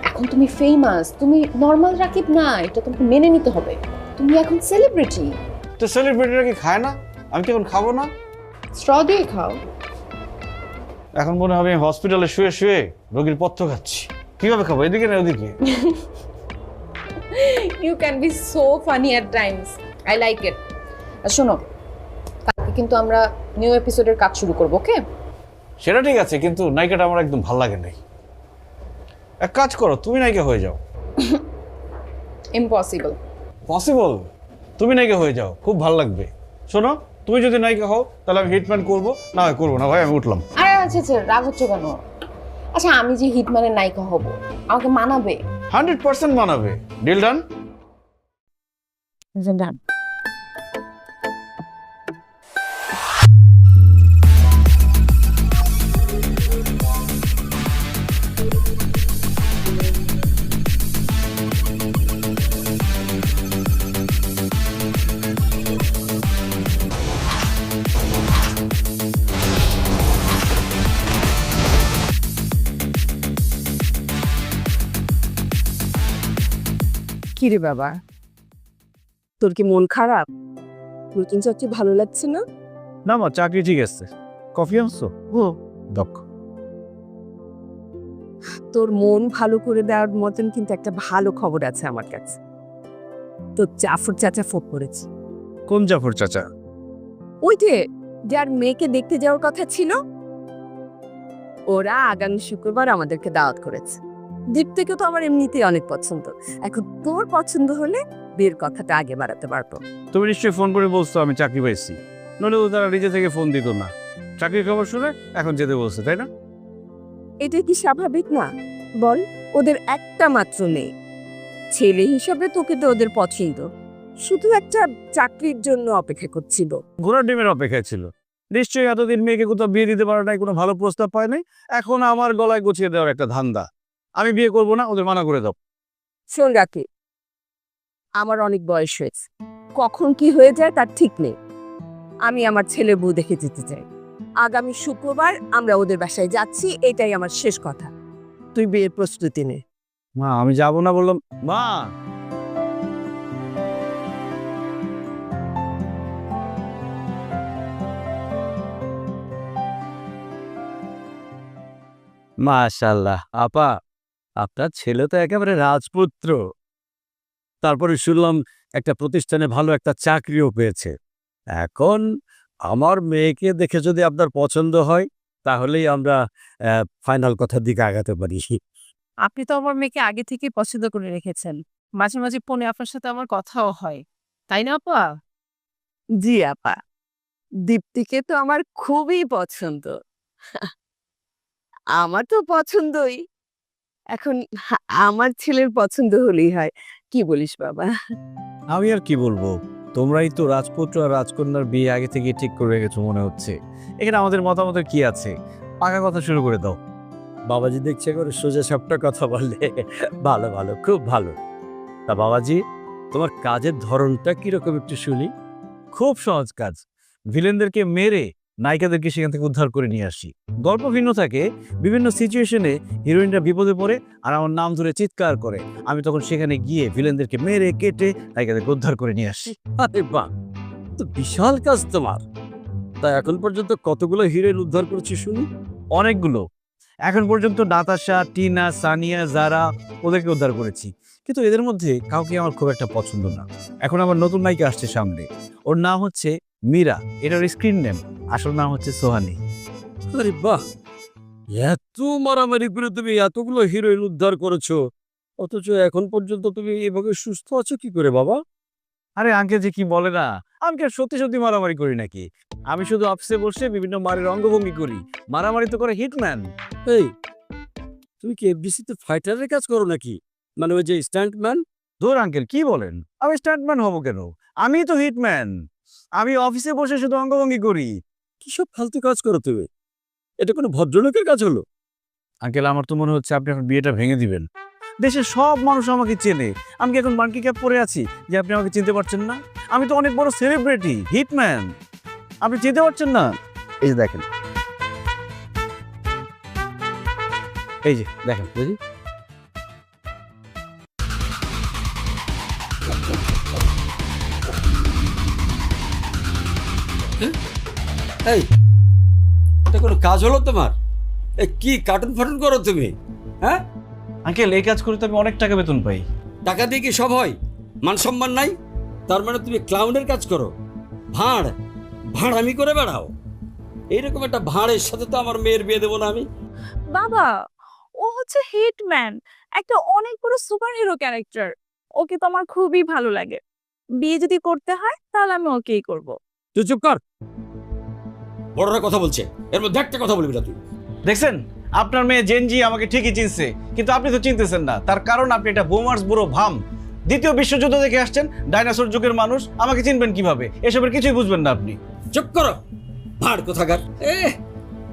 এখন তুমি ফেমাস, তুমি নর্মাল রাকিব না, এটা তোমাকে মেনে নিতে হবে। তুমি এখন সেলিব্রিটি। তো সেলিব্রিটিরা কি খায় না? আমি কি এখন খাবো না? স্ট্র দিয়ে খাও। এখন মনে হবে আমি হসপিটালে শুয়ে শুয়ে রোগীর পথ্য খাচ্ছি। কিভাবে খাবো, এদিকে না ওদিকে? You can be so funny at times, I like it. শোনো, কালকে কিন্তু আমরা নিউ এপিসোডের কাজ শুরু করবো, ওকে? সেটা ঠিক আছে, কিন্তু নায়িকাটা আমার একদম ভালো লাগে নাই। এক কাজ করো, তুমি নায়িকা হয়ে যাও। ইম্পসিবল। পসিবল? তুমি নায়িকা হয়ে যাও, খুব ভালো লাগবে। শোনো, তুমি যদি নায়িকা হও তাহলে আমি হিটম্যান করবো, না হয় করবো না, ভাই আমি উঠলাম। আরে আচ্ছা আচ্ছা, রাগ হচ্ছে কেন? আচ্ছা আমি যে হিটম্যানের নায়িকা হব, আমাকে মানাবে? 100% মানাবে। Deal done? ডান। কি রে বাবা, তোর কি মন খারাপ? নতুন চাকরি ভালো লাগছে না? না মা, চাকরি ঠিক আছে। কফি আনছো? দক্ষ। তোর মন ভালো করে দেওয়ার মতন কিন্তু একটা ভালো খবর আছে আমার কাছে। তোর জাফর চাচা ফোন করেছে। কোন জাফর চাচা? ওই যে যার মেয়েকে দেখতে যাওয়ার কথা ছিল, ওরা আগামী শুক্রবার আমাদেরকে দাওয়াত করেছে। দীপ্তিকে তো আমার এমনিতেই অনেক পছন্দ, এখন তোর পছন্দ হলে বিয়ের কথাটা আগে বাড়াতে পারবো। তুমি নিশ্চয়ই ফোন করে বলছো আমি চাকরি পাইছি, নইলে তো তারা নিজে থেকে ফোন দিত না। চাকরির খবর শুনে এখন যেতে বলছে, তাই না? এটা কি স্বাভাবিক না বল? ওদের একটা মাত্র নেই, ছেলে হিসাবে তোকে তো ওদের পছন্দ, শুধু একটা চাকরির জন্য অপেক্ষা করছিল। ঘোড়ার ডিমের অপেক্ষায় ছিল। নিশ্চয়ই এতদিন মেয়েকে কোথাও বিয়ে দিতে পারে নাই, কোনো ভালো প্রস্তাব পায় নাই, এখন আমার গলায় গুছিয়ে দেওয়ার একটা ধান্দা। আমি বিয়ে করবো না, ওদের মানা করে দাও। শোন রাকি, আমার অনেক বয়স হয়েছে, কখন কি হয়ে যায় তার ঠিক নেই। আমি আমার ছেলের বউ দেখে যেতে চাই। আগামী শুক্রবার আমরা ওদের বাসায় যাচ্ছি, এটাই আমার শেষ কথা। তুই বিয়ের প্রস্তুতি নে। মা আমি যাবো না বললাম। মা মাশাআল্লাহ আপা, আপনার ছেলে তো একেবারে রাজপুত্র। তারপরে শুনলাম একটা প্রতিষ্ঠানে ভালো একটা চাকরিও পেয়েছে। এখন আমার মেয়েকে দেখে যদি আপনার পছন্দ হয় তাহলেই আমরা ফাইনাল কথার দিকে আগাতে পারি। আপনি তো আমার মেয়েকে আগে থেকে পছন্দ করে রেখেছেন, মাঝে মাঝে ফোনে আপনার সাথে আমার কথাও হয়, তাই না আপা? জি আপা, দীপ্তিকে তো আমার খুবই পছন্দ। আমার তো পছন্দই, এখন আমার ছেলের পছন্দ হলেই হয়। কি বলিস বাবা? আমি আর কি বলবো, তোমরাই তো রাজপুত্র আর রাজকন্যার বিয়ে আগে থেকে ঠিক করে রেখেছো মনে হচ্ছে। এখানে আমাদের মতামতের কি আছে? পাকা কথা শুরু করে দাও। বাবাজি দেখছে করে সোজা সাপটা কথা বললে। ভালো ভালো, খুব ভালো। তা বাবাজি, তোমার কাজের ধরনটা কিরকম একটু শুনি। খুব সহজ কাজ, ভিলেনদেরকে মেরে নায়িকাদেরকে সেখান থেকে উদ্ধার করে নিয়ে আসি। গল্প ভিন্ন থাকে, বিভিন্ন সিচুয়েশনে হিরোইনরা বিপদে পড়ে আর আমার নাম ধরে চিৎকার করে, আমি তখন সেখানে গিয়ে ভিলেনদেরকে মেরে কেটে নায়িকাদেরকে উদ্ধার করে নিয়ে আসি। আরে বাহ, তো বিশাল কাজ তোমার। তা এখন পর্যন্ত কতগুলো হিরোইন উদ্ধার করেছি শুনি? অনেকগুলো। এখন পর্যন্ত নাতাশা, টিনা, সানিয়া, জারা, ওদেরকে উদ্ধার করেছি, কিন্তু এদের মধ্যে কাউকে আমার খুব একটা পছন্দ না। এখন আমার নতুন নায়িকা আসছে সামনে, ওর নাম হচ্ছে মীরা, এটার স্ক্রিন নেম, আসল নাম হচ্ছে সোহানি। আরে বাহ, এত মারামারি করে তুমি এতগুলো হিরোইন উদ্ধার করেছো, অথচ এখন পর্যন্ত তুমি এভাবে সুস্থ আছো কি করে বাবা? আরে আঙ্কেল যে কি বলে না, আমি কি আর সত্যি সত্যি মারামারি করি নাকি? আমি শুধু অফিসে বসে বিভিন্ন মারের অঙ্গভঙ্গি করি, মারামারি তো করে হিটম্যান। এই, তুমি কি এফডিসিতে ফাইটারের কাজ করো নাকি? মানে ওই যে স্ট্যান্টম্যান? ধর আঙ্কেল, কি বলেন? আমি স্ট্যান্টম্যান হব কেন? আমি তো হিটম্যান। আমি অফিসে বসে শুধু অঙ্গভঙ্গি করি। কি সব ফালতু কাজ করো তুমি? এটা কোনো ভদ্রলোকের কাজ হলো? আঙ্কেল, আমার তো মনে হচ্ছে আপনি এখন বিয়েটা ভেঙে দিবেন। দেশের সব মানুষ আমাকে চেনে, আমি কি এখন মানকি ক্যাপ পরে আছি যে আপনি আমাকে চিনতে পারছেন না? আমি তো অনেক বড় সেলিব্রিটি, হিটম্যান, আপনি চিনতে পারছেন না? এই যে দেখেন, এই যে দেখেন বুঝি। এই, এটা কোনো কাজ হলো তোমার? কি কার্টুন ফাটুন করো তুমি? হ্যাঁ আঙ্কেল, এই কাজ করে তো আমি অনেক টাকা বেতন পাই। টাকা দিয়ে কি সব হয়? মান সম্মান নাই? তার মানে তুমি ক্লাউনের কাজ করো, ভাঁড় আমি করে বেড়াও। এইরকম একটা ভাঁড়ের সাথে তো আমার মেয়ের বিয়ে দেবো না আমি। বাবা, ও হচ্ছে হিটম্যান, একটা অনেক বড় সুপারহিরো ক্যারেক্টার। ওকে তো আমার খুবই ভালো লাগে। বিয়ে যদি করতে হয় তাহলে আমি ওকেই করব। তুই চুপ কর। বড়রা কথা বলছে, এর মধ্যে একটা কথা বলবি না তুই। দেখছেন, আপনার মেয়ে জেনজি আমাকে ঠিকই চিনছে, কিন্তু আপনি তো চিনতেছেন না। তার কারণ আপনি এটা বোমার্স বুড়ো ভাম, দ্বিতীয় বিশ্বযুদ্ধ দেখে আসছেন, ডাইনোসর যুগের মানুষ, আমাকে চিনবেন কিভাবে? এসবের কিছুই বুঝবেন না আপনি। চুপ করো, ভাঁড় কোথাকার।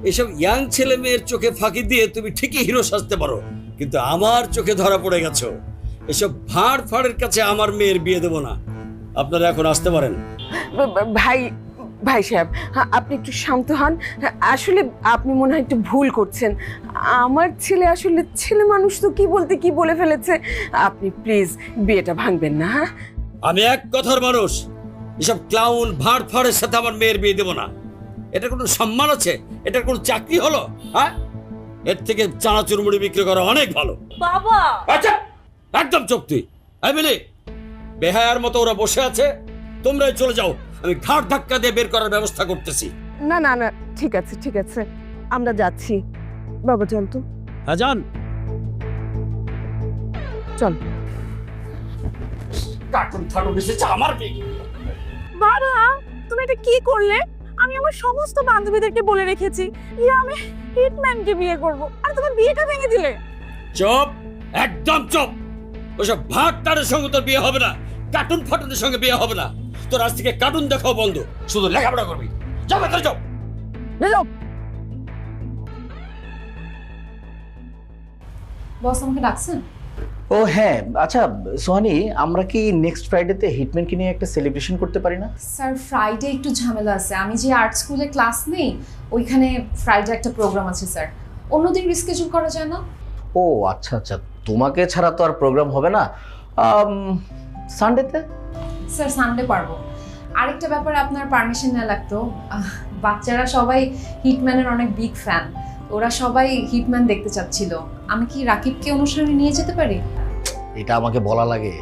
এসব ইয়াং ছেলে মেয়ের চোখে ফাঁকি দিয়ে তুমি ঠিকই হিরো সাজতে পারো, কিন্তু আমার চোখে ধরা পড়ে গেছো। এসব ভাঁড় ফাড়ের কাছে আমার মেয়ের বিয়ে দেবো না। আপনারা এখন আসতে পারেন। ভাই সাহেব, আপনি একটু শান্ত হন। আসলে আপনি মনে হয় একটু ভুল করছেন। আমার ছেলে আসলে ছেলে মানুষ তো কি বলতে কি বলে ফেলেছে। আপনি প্লিজ বিয়েটা ভাঙবেন না। হ্যাঁ, আমি এক কথার মানুষ, এসব ক্লাউন ভাঁড় ফাড়ের সাথে আমার মেয়ের বিয়ে দেবো না। এটা কোনো সম্মান আছে? এটার কোনো চাকরি হলো? হ্যাঁ, এর থেকে চানাচুর মুড়ি বিক্রি করা অনেক ভালো। বাবা, আচ্ছা, একদম চুপ তুই। মিলি, বেহায়ার মতো ওরা বসে আছে, তোমরাই চলে যাও। আমি ঘাট ধাক্কা দিয়ে বের করার ব্যবস্থা করতেছি। না না না, ঠিক আছে ঠিক আছে, আমরা যাচ্ছি। বাবা চল তো। হ্যাঁ যান। চল। কার্টুন ফাটুন এসেছে আমার বিয়ে। বাবা, তুমি এটা কি করলে? আমি আমার সমস্ত বান্ধবীদেরকে বলে রেখেছি যে আমি হিটম্যানকে বিয়ে করব, আর তুমি বিয়েটা ভেঙে দিলে। চুপ, একদম চুপ। ওসব ভাগ টারের সঙ্গে তোর বিয়ে হবে না, কার্টুন ফাটুনের সঙ্গে বিয়ে হবে না। তোর আজ থেকে কার্টুন দেখাও বন্ধ, শুধু লেখাপড়া করবি। যাও ভেতরে যাও। বস আমাকে ডাকছেন? ও হ্যাঁ, আচ্ছা সোহানি, আমরা কি নেক্সট ফ্রাইডেতে হিটম্যানকে নিয়ে একটা সেলিব্রেশন করতে পারি না? স্যার, ফ্রাইডে একটু ঝামেলা আছে। আমি যে আর্ট স্কুলে ক্লাস নেই, ওইখানে ফ্রাইডে একটা প্রোগ্রাম আছে স্যার। অন্যদিন রিস্কেডিউল করা যায় না? ও আচ্ছা আচ্ছা, তোমাকে ছাড়া তো আর প্রোগ্রাম হবে না। সানডেতে? স্যার, সানডে পারবো। আরেকটা ব্যাপারে আপনার পারমিশন নেওয়া লাগতো। বাচ্চারা সবাই হিটম্যানের অনেক বিগ ফ্যান, ওরা সবাই হিটম্যান দেখতে চাচ্ছিল। আমি কি রাকিবকে অনুষ্ঠানে নিয়ে যেতে পারি? এটা আমাকে বলা লাগে?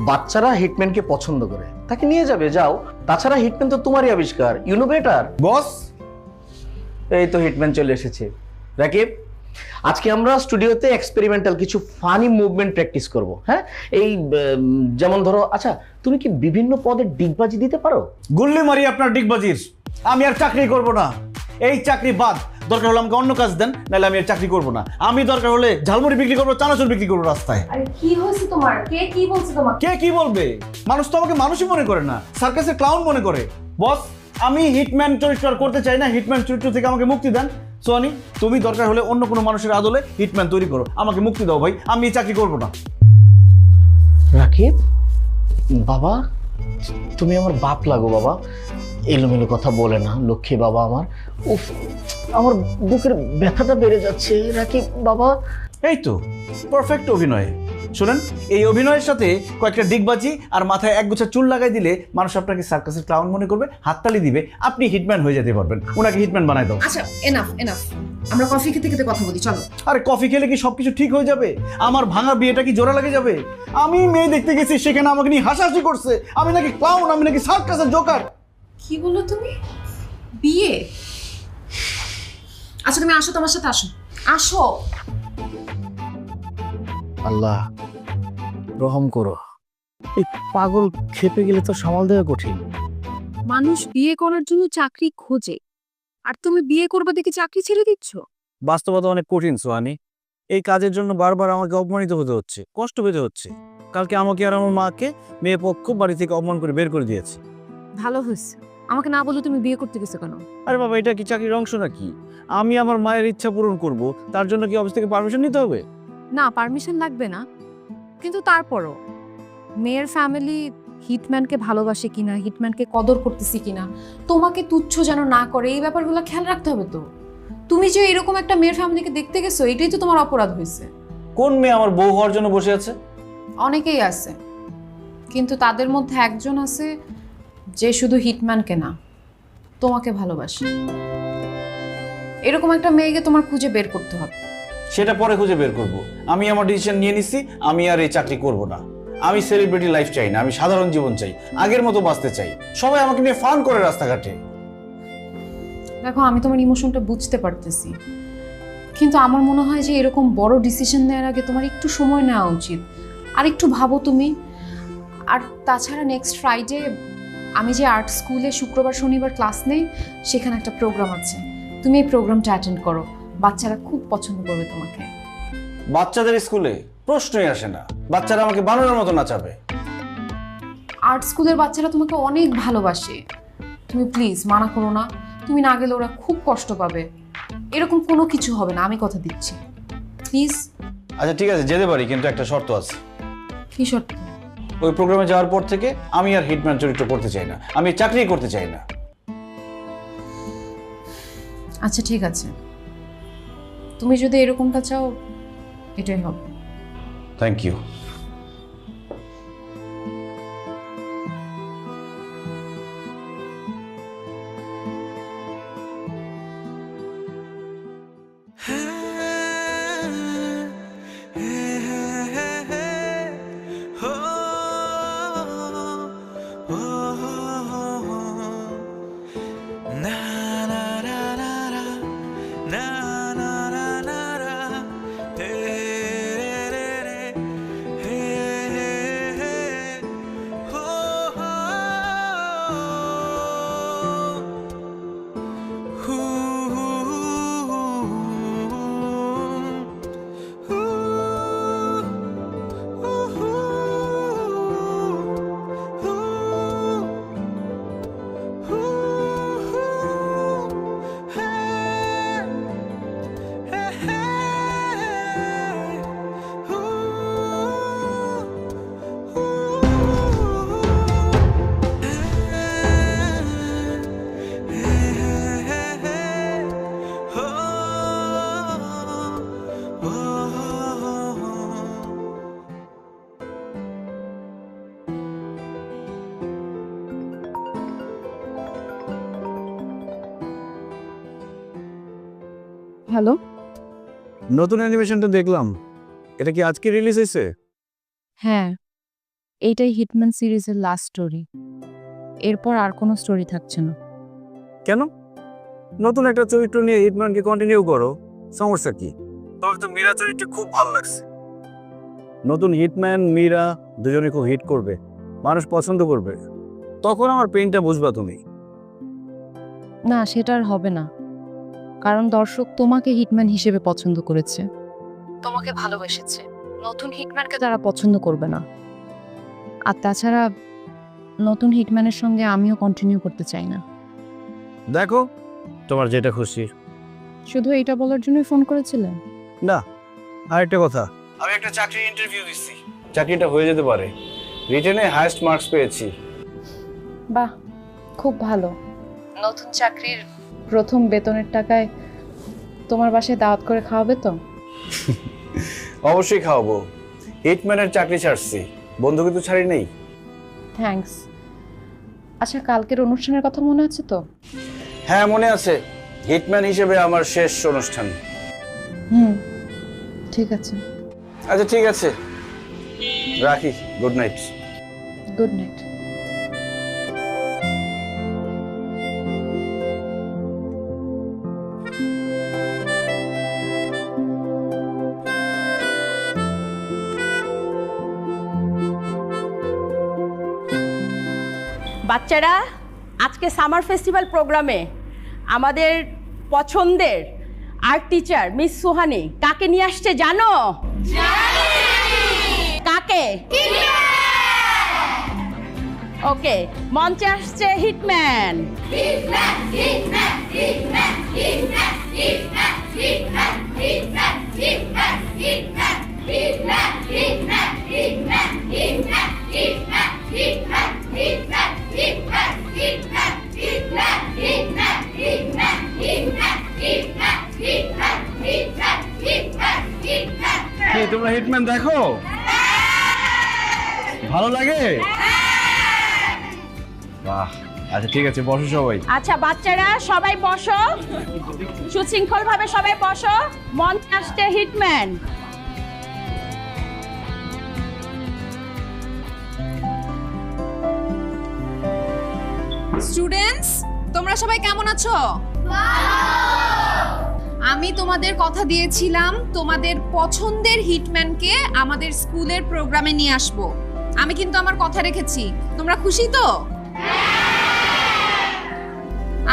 বাচ্চারা হিটম্যানকে পছন্দ করে, তাকে নিয়ে যাবে, যাও। তাছাড়া হিটম্যান তো তোমারই আবিষ্কার, ইউ নো বেটার। বস, এই তো হিটম্যান চলে এসেছে। রাকিব, আজকে আমরা স্টুডিওতে এক্সপেরিমেন্টাল কিছু ফানি মুভমেন্ট প্র্যাকটিস করব। হ্যাঁ, এই যেমন ধরো, আচ্ছা তুমি কি বিভিন্ন পদে ডিগবাজি দিতে পারো? গুল্লি মারি আপনার ডিগবাজির। আমি আর চাকরি করব না, এই চাকরি বাদ। দরকার হলে আমাকে অন্য কাজ দেন, নাহলে আমি আর চাকরি করব না। আমি দরকার হলে ঝালমুড়ি বিক্রি করবো, চানাচুর বিক্রি করবো রাস্তায়। আরে কি হয়েছে তোমার? কে কি বলছে তোমাকে? কে কি বলবে? মানুষ তো আমাকে মানুষই মনে করে না, সার্কাসের ক্লাউন মনে করে। বস, আমি হিটম্যান চরিত্র আর করতে চাই না, হিটম্যান চরিত্র থেকে আমাকে মুক্তি দেন। সোহানি, তুমি দরকার হলে অন্য কোনো মানুষের আদলে হিটম্যান তৈরি করো, আমাকে মুক্তি দাও ভাই, আমি এই চাকরি করবো না। রাকিব বাবা, তুমি আমার বাপ লাগো বাবা, এলোমেলো কথা বলে না, লক্ষ্মী বাবা আমার। উফ, আমার বুকের ব্যথাটা বেড়ে যাচ্ছে। রাকিব বাবা, এই তো পারফেক্ট অভিনয়। শুনেন, এই অভিনয়ের সাথে কয়েকটা ডিগবাজি আর মাথায় একগুচ্ছা চুল লাগাই দিলে মানুষ আপনাকে সার্কাসের ক্লাউন মনে করবে, হাততালি দিবে, আপনি হিটম্যান হয়ে যেতে পারবেন। ওনাকে হিটম্যান বানাই দাও। আচ্ছা, এনাফ এনাফ, আমরা কফি খেতে খেতে কথা বলি, চলো। আরে কফি খেলে কি সবকিছু ঠিক হয়ে যাবে? আমার ভাঙা বিয়েটা কি জোড়া লাগে যাবে? আমি মেয়ে দেখতে গেছি, সেখানে আমাকে নিয়ে হাসাহাসি করছে, আমি নাকি ক্লাউন, আমি নাকি সার্কাসের জোকার। কি বললো তুমি? বিয়ে? আচ্ছা তুমি আসো, তোমার সাথে আসো, আসো। আল্লাহ রহম করো, এই পাগল খেপে গেলে তো সামাল দেওয়া কঠিন। মানুষ বিয়ে করার জন্য চাকরি খোঁজে, আর তুমি বিয়ে করবে দেখে চাকরি ছেড়ে দিচ্ছ? বাস্তবতা অনেক কঠিন সোহানি, এই কাজের জন্য বারবার আমাকে অপমানিত হতে হচ্ছে, কষ্ট পেতে হচ্ছে। কালকে আমাকে আর আমার মাকে মেয়ে পক্ষ বাড়ি থেকে অপমান করে বের করে দিয়েছে। ভালো হয়েছে, আমাকে না বলে তুমি বিয়ে করতে গেছো কেন? আরে বাবা, এটা কি চাকরির অংশ নাকি? আমি আমার মায়ের ইচ্ছা পূরণ করব, তার জন্য কি অফিস থেকে পারমিশন নিতে হবে? না, পারমিশন লাগবে না, কিন্তু তারপরও মেয়ের ফ্যামিলি হিটম্যানকে ভালোবাসে কিনা, হিটম্যানকে কদর করতেছি কিনা, তোমাকে তুচ্ছ যেন না করে, এই ব্যাপারগুলো খেয়াল রাখতে হবে তো। তুমি যে এরকম একটা মেয়ের ফ্যামিলিকে দেখতে গেছো, এটাই তো তোমার অপরাধ হয়েছে। কোন মেয়ে আমার বউ হওয়ার জন্য বসে আছে? অনেকেই আছে, কিন্তু তাদের মধ্যে একজন আছে যে শুধু হিটম্যানকে না, তোমাকে ভালোবাসে। এরকম একটা মেয়েকে তোমার খুঁজে বের করতে হবে। সেটা পরে খুঁজে বের করব। আমি আমার ডিসিশন নিয়ে নিছি, আমি আর এই চাকরি করব না। আমি সেলিব্রিটি লাইফ চাই না, আমি সাধারণ জীবন চাই, আগের মতো বাঁচতে চাই। সবাই আমাকে নিয়ে ফান করে রাস্তাঘাটে। দেখো, আমি তোমার ইমোশনটা বুঝতে পারতেছি, কিন্তু আমার মনে হয় যে এরকম বড় ডিসিশন নেওয়ার আগে তোমার একটু সময় নেওয়া উচিত, আর একটু ভাবো তুমি। আর তাছাড়া নেক্সট ফ্রাইডে আমি যে আর্ট স্কুলে শুক্রবার শনিবার ক্লাস নেই, সেখানে একটা প্রোগ্রাম আছে, তুমি এই প্রোগ্রামটা অ্যাটেন্ড করো, বাচ্চারা খুব পছন্দ করবে তোমাকে। বাচ্চাদের স্কুলে প্রশ্নই আসে না, বাচ্চারা আমাকে বানানোর মতো নাচাবে। আর্ট স্কুলের বাচ্চারা তোমাকে অনেক ভালোবাসে, তুমি প্লিজ মানা করো না। তুমি না গেলে ওরা খুব কষ্ট পাবে। এরকম কোনো কিছু হবে না, আমি কথা দিচ্ছি, প্লিজ। আচ্ছা ঠিক আছে, যেতে পারি, কিন্তু একটা শর্ত আছে। কি শর্ত? ওই প্রোগ্রামে যাওয়ার পর থেকে আমি আর হিটম্যান চরিত্র করতে চাই না, আমি চাকরি করতে চাই না। আচ্ছা ঠিক আছে, তুমি যদি এরকমটা চাও, এটাই হবে। Thank you. হ্যালো, নতুন অ্যানিমেশনটা দেখলাম, এটা কি আজকে রিলিজ হয়েছে? হ্যাঁ, এইটাই হিটম্যান সিরিজের লাস্ট স্টোরি। এরপর আর কোনো স্টোরি থাকছে না। কেন? নতুন একটা চরিত্র নিয়ে হিটম্যানকে কন্টিনিউ করো, সমস্যা কি? তবে তো মীরা চরিত্র খুব ভালো লাগছে। নতুন হিটম্যান মীরা দুজনে খুব হিট করবে, মানুষ পছন্দ করবে, তখন আমার পেইনটা বুঝবা তুমি। না, সেটা আর হবে না, কারণ দর্শক তোমাকে হিটম্যান হিসেবে পছন্দ করেছে, তোমাকে ভালোবেসেছে। নতুন হিটম্যানকে তারা পছন্দ করবে না। আর তাছাড়া নতুন হিটম্যানের সঙ্গে আমিও কন্টিনিউ করতে চাই না। দেখো, তোমার যেটা খুশি। শুধু এইটা বলার জন্যই ফোন করেছিলেন? না, আরেকটা কথা, আমি একটা চাকরির ইন্টারভিউ দিচ্ছি, চাকরিটা হয়ে যেতে পারে। রিটেনে হাইয়েস্ট মার্কস পেয়েছি। বাহ, খুব ভালো। নতুন চাকরির প্রথম বেতনের টাকায় তোমার বাসায় দাওয়াত করে খাওয়াবে তো? অবশ্যই খাওয়াবো। হিটম্যানের চাকরি ছাড়ছি, বন্ধু কিন্তু ছাড়ি নেই। থ্যাঙ্কস। আচ্ছা, কালকের অনুষ্ঠানের কথা মনে আছে তো? হ্যাঁ মনে আছে, হিটম্যান হিসেবে আমার শেষ অনুষ্ঠান। ঠিক আছে। আচ্ছা ঠিক আছে, রাখি। Good night. Good night. বাচ্চারা, আজকে সামার ফেস্টিভ্যাল প্রোগ্রামে আমাদের পছন্দের আর্ট টিচার মিস সুহানি কাকে নিয়ে আসছে জানো? কাকে? ওকে, মঞ্চে আসছে হিটম্যান। তোমরা হিটম্যান দেখো, ভালো লাগে? বাহ, আচ্ছা ঠিক আছে, বসো সবাই। আচ্ছা বাচ্চারা সবাই বসো, সুশৃঙ্খল ভাবে সবাই বসো। মঞ্চে আসছে হিটম্যান। স্টুডেন্টস, তোমরা সবাই কেমন আছো? আমি তোমাদের কথা দিয়েছিলাম তোমাদের পছন্দের হিটম্যানকে আমাদের স্কুলের প্রোগ্রামে নিয়ে আসব। আমি কিন্তু আমার কথা রেখেছি। তোমরা খুশি তো?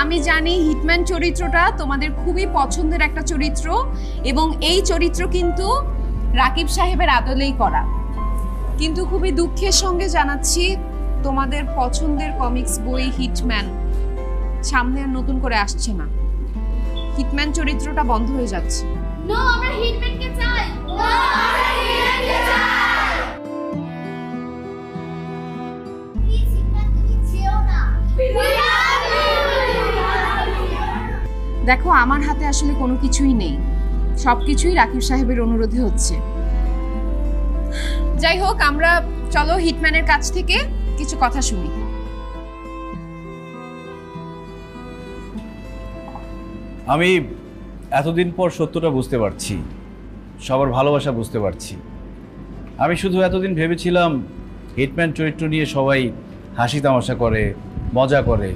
আমি জানি হিটম্যান চরিত্রটা তোমাদের খুবই পছন্দের একটা চরিত্র, এবং এই চরিত্র কিন্তু রাকিব সাহেবের আদলেই করা। কিন্তু খুবই দুঃখের সঙ্গে জানাচ্ছি, তোমাদের পছন্দের কমিক্স বই হিটম্যান সামনে আর নতুন করে আসছে না। হিটম্যান চরিত্রটা বন্ধ হয়ে যাচ্ছে। নো, আমরা হিটম্যানকে চাই। দেখো, আমার হাতে আসলে কোনো কিছুই নেই, সবকিছুই রাকিব সাহেবের অনুরোধে হচ্ছে। যাই হোক, আমরা চলো হিটম্যানের কাছ থেকে কিছু কথা শুনি। আমি এতদিন পর সত্যটা বুঝতে পারছি, সবার ভালোবাসা বুঝতে পারছি। আমি শুধু এতদিন ভেবেছিলাম হিটম্যান চরিত্র নিয়ে সবাই হাসি তামাশা করে, মজা করে,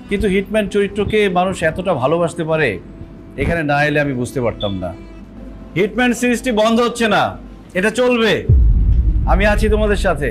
কিন্তু হিটম্যান চরিত্রকে মানুষ এতটা ভালোবাসতে পারে এখানে না এলে আমি বুঝতে পারতাম না। হিটম্যান সিরিজটি বন্ধ হচ্ছে না, এটা চলবে। আমি আছি তোমাদের সাথে।